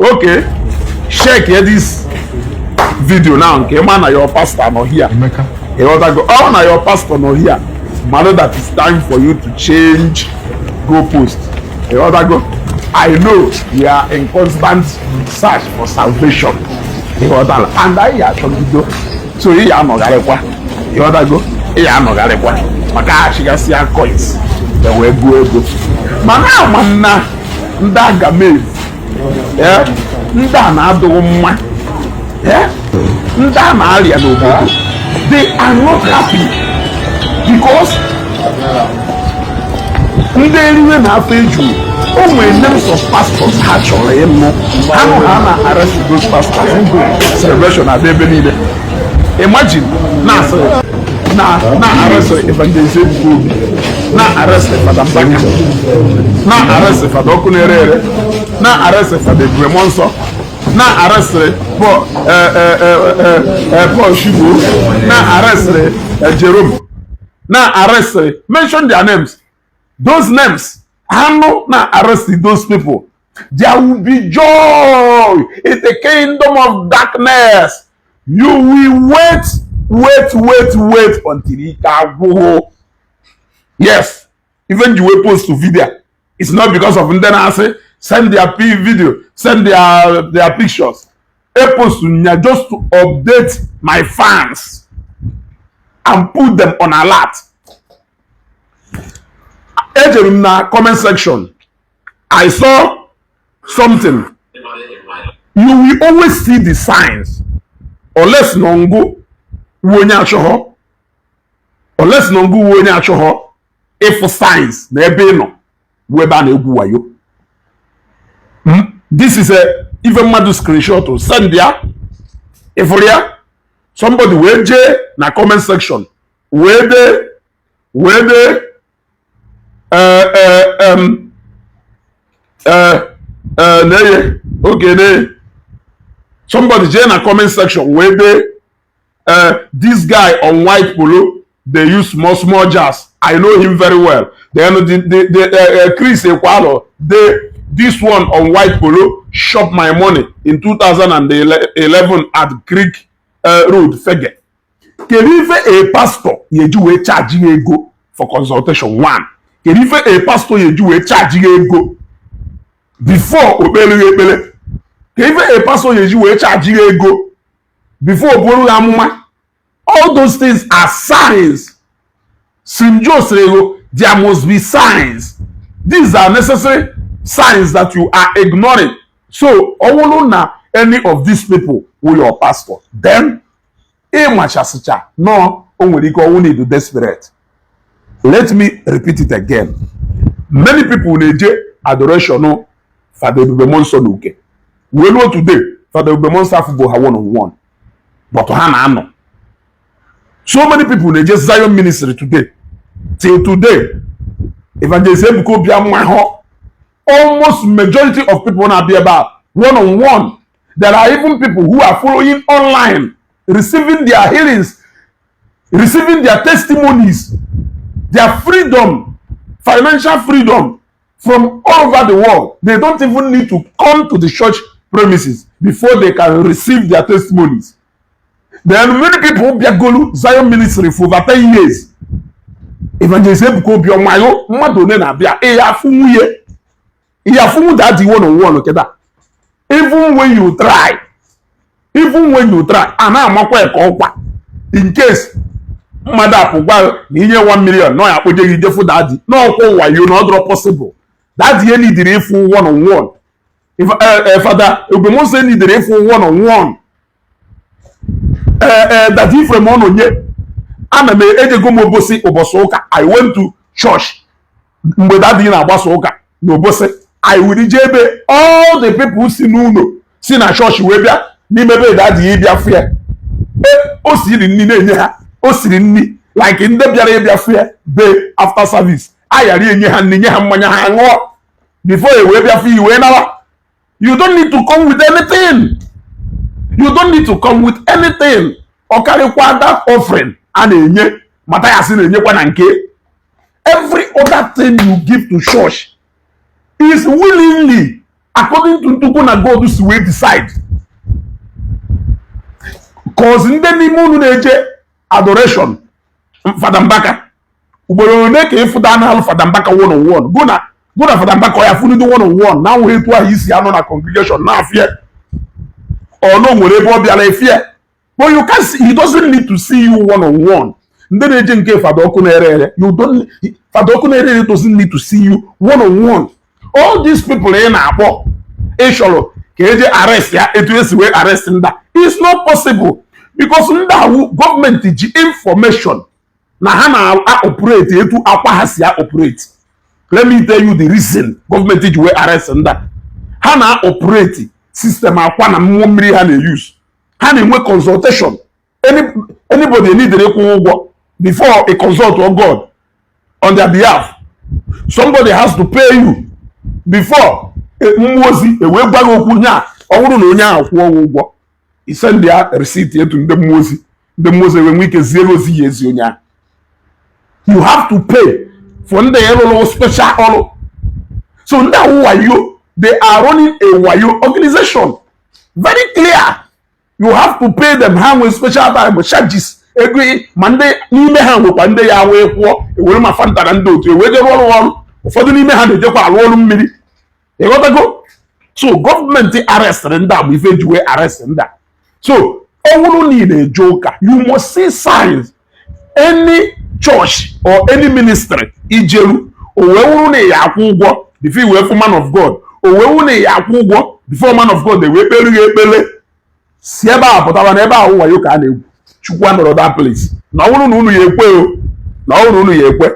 Okay, check here this video now. Okay, man, your pastor not here. You want to go? Oh, now your pastor not here. Man, that it's time for you to change goalpost. You want to go? I know we are in constant search for salvation. You want to? And I hear some video. So you are not gonna go. You want to go? You are not gonna go. Maka she can see our coins. They will go. Mana ndaga mave. Yeah, nda na adụ mma. Yeah, nda na alia n'obodo. They are not happy because ndị eriwe na-afọ eju o nwere names of pastors ha chọrọ ịmụ ha na arrest those pastors into celebration at ebe niile. Imagine na arrest evangelist Ebuko, na arrest Fada Mbaka, na arrest Fada Okunerere, na arrest Fada Bremonso, na arrest Paul Shibu, na arrest Jerome, na arrest, mention their names. Those names, handle na arrest those people. There will be joy in the kingdom of darkness. You will wait until it can go. Yes, even you will post to video. It's not because of Ndenase. Send their video, send their pictures. A post to just to update my fans and put them on alert. In the comment section, I saw something. You will always see the signs. Unless nongo wonya choho. Unless nongo wonya choho. If signs na ebe no weba na egwu wayo. This is a even madu screenshot to send there. If there somebody wey je na comment section where they okay, somebody in a comment section where they this guy on white polo, they use small jazz. I know him very well. The Chris Ekwalo, this one on white polo shop my money in 2011 at Creek Road, Fege. Can even a pastor you do a charge go for consultation one? Can even a pastor you do a charge go before obele? Can even a pastor you do a charge go before obele? All those things are signs. There must be signs. These are necessary signs that you are ignoring. So, any of these people will your pastor. Then, no, only need to desperate. Let me repeat it again. Many people need adoration for the Bemonso Luke. We know today for the Bemonso football have one-on-one. But Hana. So many people need just Zion ministry today. Till today, Evangelist Ebuko Biamaho, almost majority of people now be about one-on-one. There are even people who are following online, receiving their healings, receiving their testimonies, their freedom, financial freedom from all over the world. They don't even need to come to the church premises before they can receive their testimonies. There are many people who be Golu Zion ministry for over 10 years. Evangelist Ebuko Biamayo, Madone na bia Iyafumu that the one-on-one okeda. Even when you try, in case mother pugba ni 1 million no ya poje ide for daddy no ko wa you no draw possible that you need the full one-on-one. If father Ogbomo say need the full one-on-one that if from on onye ana me ejego mo bosi oboso uka. I went to church mgbe daddy na agbaso uka no bosi I will jebe all the people who see no see na church we bia ni mebe daddy bia fear o siri ni na enye ha o siri ni like nde biara bia fear be after service ayari enye ha ni nye ha mmanya ha ngo before we bia fear we na you don't need to come with anything. You don't need to come with anything. Okari kwa that offering and enye mata ya si na enye kwa na nke. Every other thing you give to church is willingly. according to Ntuku na God si wee decide. Cause ndị n'ime unu na-eje adoration Fada Mbaka ugboro one ka ịfụda na alụ Fada Mbaka one on one gụ na Fada Mbaka ọ ya fụ ndị one on one na nwere etu ahụ isi anọ na congregation na afie ọ no nwere ebe ọ bịara efie. But you can see, he doesn't need to see you one on one. Ndị na-eje nke Fada ọkụ na-ere ere, Fada ọkụ na-ere ere doesn't need to see you one on one. All these people ị na-akpọ ịchọrọ ka eje arrest ya etu esi wee arrest nda. It's not possible because nda awụ gọọmenti ji information na ha na-operate etu akwa ha si operate. Let me tell you the reason gọọmenti ji wee arrest nda. Ha na-operate system akwa na mmụọ mmiri ha na-use. Ha na-enwe consultation. Anybody need ịkwụ ụgwọ before a consult on God on their behalf. Somebody has to pay you before mmụọ ozi ewee gwa gị okwu nya ọ bụrụ na onye ahụ kwụọ ụgwọ i send ya receipt etu ndị mmụọ ozi enwe ike zie ozi ya ezi onye ahụ. You have to pay for ndị ịrụrụ special ọrụ. So ndị ahụ wayo, they are running a wayo organization. Very clear. You have to pay them ha nwee special time charges. Ego ma ndị n'ime ha nwekwa ndị ya wee kwụọ ewere ma fanta na ndị otu ewee je rụọ ọrụ. Ụfọdụ n'ime ha na-ejekwa alụ ọrụ mmiri. Ịghọtago? So gọọmenti arrestịrị ndị a bụ ife ji wee arrest ndị a. So ọ bụrụ na ị na-eje ụka, you must see signs. Any church or any ministry ijeru o wee wụrụ na ya akwụ ụgwọ before wee fụ man of God, o wee wụrụ na ya akwụ ụgwọ before man of God ewee kpere ya ekpere si ebe a pụtara na ebe ahụ wayo ka a na-egwu Chukwu anọrọ that place. Na ọ bụrụ na unu ya ekwe o, na ọ bụrụ na unu ya ekwe,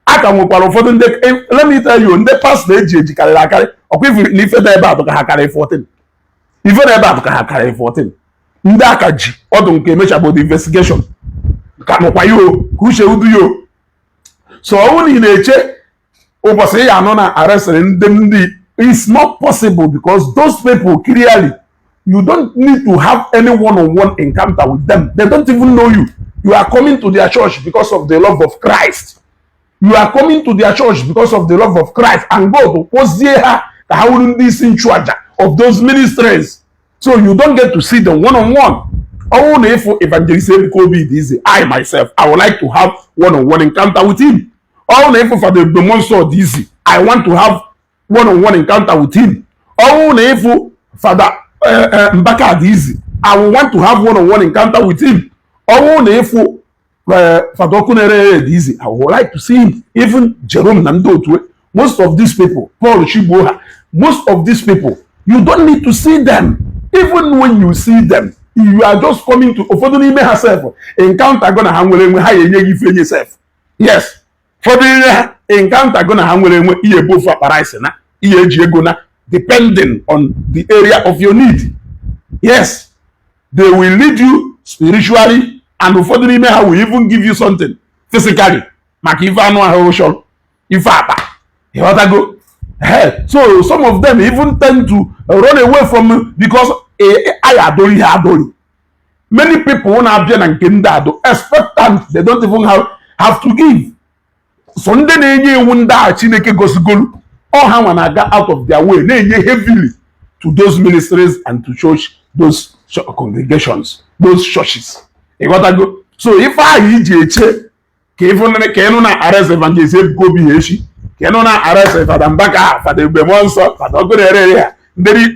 a ka nwekwara ụfọdụ ndị, let me tell you, ndị pastọ eji karịrị akarị. Ọkwa ife na ife na ebe atụ ka ha karịrị 14. Ife na ebe atụ ka ha karịrị 14. Ndị aka ji ọdụ nke emechabod investigation ka nụkwa yo ka uche udu yo. So ọ bụrụ na ị na-eche ụbọchị ya anọ na arrestịrị ndị, it's not possible because those people clearly you don't need to have any one-on-one encounter with them. They don't even know you. You are coming to their church because of the love of Christ. You are coming to their church because of the love of Christ. And God was there how wouldn't this in charge of those ministries. So you don't get to see them one-on-one. Only if evangelist Kobe is I myself, I would like to have one-on-one encounter with him. Only if for the monster easy, I want to have one-on-one encounter with him. Only if Father Mbaka easy, I want to have one-on-one encounter with him. Only if Father Okunere easy, I would like to see him. Even Jerome Nandotwe, most of these people, Paul Shiboha, most of these people, you don't need to see them. Even when you see them, you are just coming to herself encounter gonna hang with how you yourself. Yes, for the encounter gonna hang with both na depending on the area of your need. Yes, they will lead you spiritually, and for the how will even give you something physically. So some of them even tend to run away from you because I adore. Many people won't have been and kindado expectant, they don't even have to give. Sunday they wonder Chineke gosigolu or how when I got out of their way, they heavily to those ministries and to church, those congregations, those churches. So if I EJH, can arrest evangelist Gobi Heshi, can arrest Fada Mbaka, Fada Bemonso, Fada Ogunere,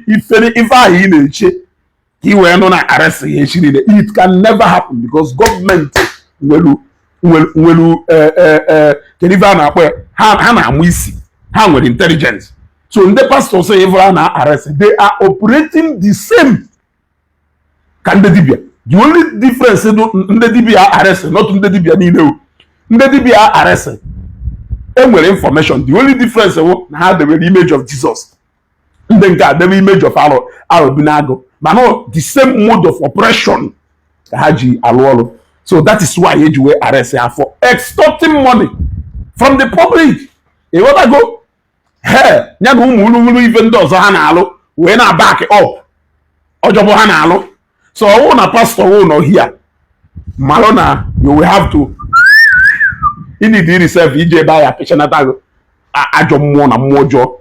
if I EJH, he will not arrest Heshi. It can never happen because government will have with intelligence. So in the pastor say everyone are arrested, they are operating the same. Can the DBA? The only difference is the DBA are arrested, not the DBA ni know. The DBA are arrested. And with information, the only difference is how the image of Jesus. And then got the image of our Binago. But no, the same mode of oppression. Haji Alwalo. So that is why you were arrested for extorting money from the public. You want to go? Hey, even those hanalo, when I back up. Ojobo hanalo. So I want a pastor who know here. Malona, you will have to. In the yourself, EJ buy a patient attack. Ajomona mojo.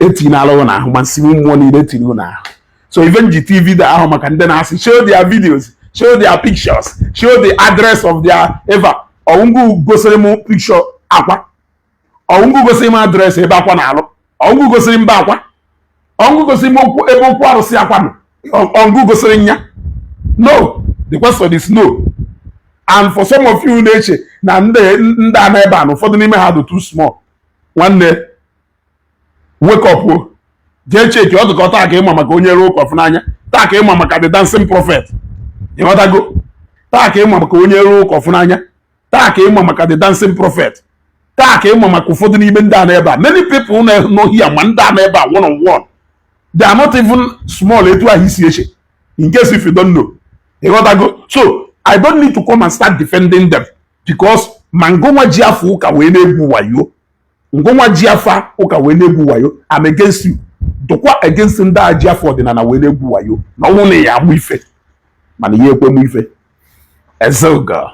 etinala na ahụ ma nsi mmụọ niile etiri na ahụ. So even GTV da ahụ maka ndị na-asị show their videos, show their pictures, show the address of their ever. Ọwụngụ gosiri m picture akwa, ọwụngụ gosiri m address ebe akwa na-alụ, ọwụngụ gosiri mba akwa, ọwụngụ gosiri m ebe okwu arụsị akwa nọ, ọwụngụ gosiri nya. No, the question is no. And for some of you na-eche na ndị a na-ebe a na ụfọdụ n'ime ha dị too small. Nwanne, wake up o. Jee cheki ọ dịka taa ka ịma maka onye ruo ụkọ n'anya, taa ka ịma maka the dancing prophet. Ịghọtago? Taa ka ịma maka onye ruo ụkọ n'anya, taa ka ịma maka the dancing prophet, taa ka ịma maka ụfọdụ n'ime ndị a na-ebe a. Many people know here ma ndị a na-ebe a one on one. They are not even small etu ahụ isi eche. In case if you don't know. Ịghọtago? So I don't need to come and start defending them because mangonwa ji afọ ụka wee na-egwu wayo. Ngonwa ji afa ụka wee na-egwu wayo. I'm against you. Dụkwa against ndị a ji afọ ọdịnala wee na-egwu wayo. Na ọnwụ na ya amụ ife. Mana ihe ekwe mụ ife. Ezelga.